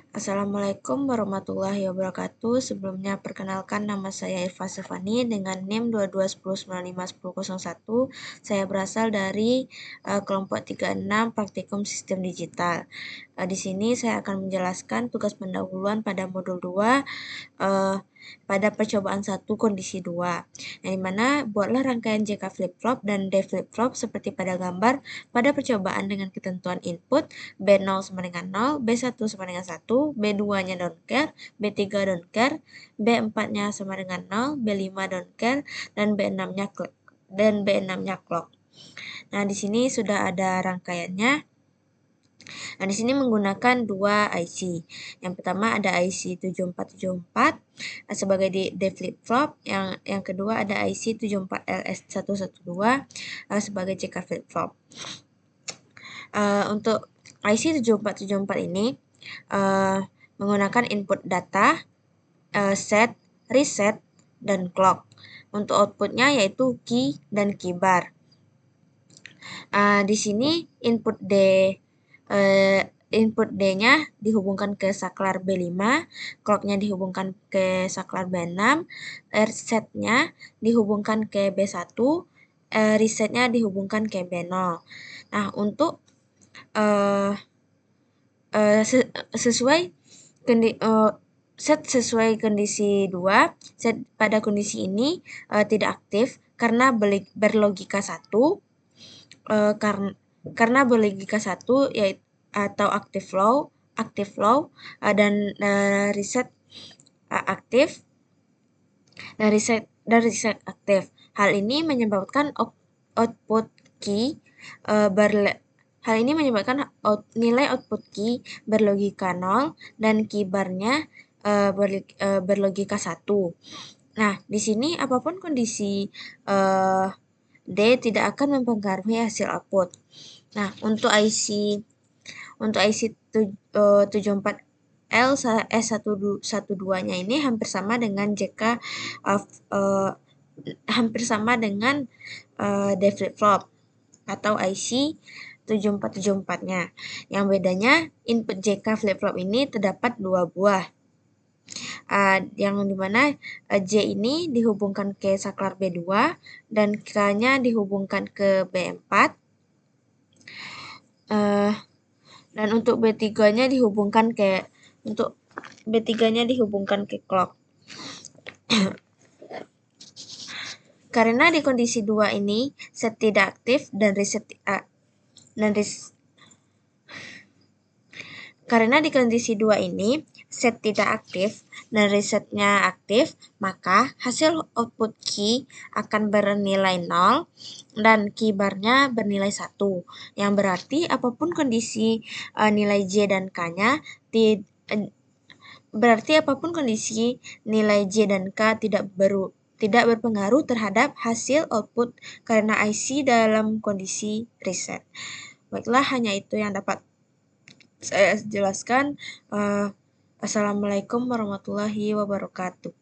Assalamualaikum warahmatullahi wabarakatuh. Sebelumnya perkenalkan, nama saya Irfa Sefani dengan NIM 2210951001. Saya berasal dari kelompok 36 Praktikum Sistem Digital. Di sini saya akan menjelaskan tugas pendahuluan pada modul 2 pada percobaan 1 kondisi 2. Yang dimana buatlah rangkaian JK flip-flop dan D flip-flop seperti pada gambar pada percobaan dengan ketentuan input B0 sama dengan 0, B1 sama dengan 1, B2-nya don't care, B3 don't care, B4-nya sama dengan 0, B5 don't care, dan B6-nya clock. Nah, di sini sudah ada rangkaiannya. Nah, di sini menggunakan dua IC. Yang pertama ada IC 7474 sebagai D flip-flop, yang kedua ada IC 74LS112 sebagai JK flip-flop. Untuk IC 7474 ini menggunakan input data, set, reset, dan clock. Untuk outputnya yaitu key dan key bar. Di sini input D-nya dihubungkan ke saklar B5, clock-nya dihubungkan ke saklar B6, reset-nya dihubungkan ke B1, reset-nya dihubungkan ke B0. Nah, untuk set sesuai kondisi 2, set pada kondisi ini tidak aktif karena berlogika 1, karena berlogika 1 yaitu atau active low dan reset aktif dan reset aktif. Hal ini menyebabkan output key nilai output key berlogika 0 dan key bar-nya berlogika 1. Nah, di sini apapun kondisi D tidak akan mempengaruhi hasil output. Nah, untuk IC 74L S12-nya ini hampir sama dengan JK hampir sama dengan D flip-flop atau IC 7474-nya. Yang bedanya input JK flip-flop ini terdapat 2 buah. Yang dimana J ini dihubungkan ke saklar B2 dan K-nya dihubungkan ke B4. Dan untuk B3-nya dihubungkan ke clock. Karena di kondisi 2 ini set tidak aktif dan karena di kondisi 2 ini set tidak aktif dan resetnya aktif, maka hasil output key akan bernilai 0 dan key bar-nya bernilai 1. Yang berarti apapun kondisi nilai J dan K-nya nilai J dan K tidak berpengaruh terhadap hasil output karena IC dalam kondisi reset. Baiklah, hanya itu yang dapat saya jelaskan. Assalamualaikum warahmatullahi wabarakatuh.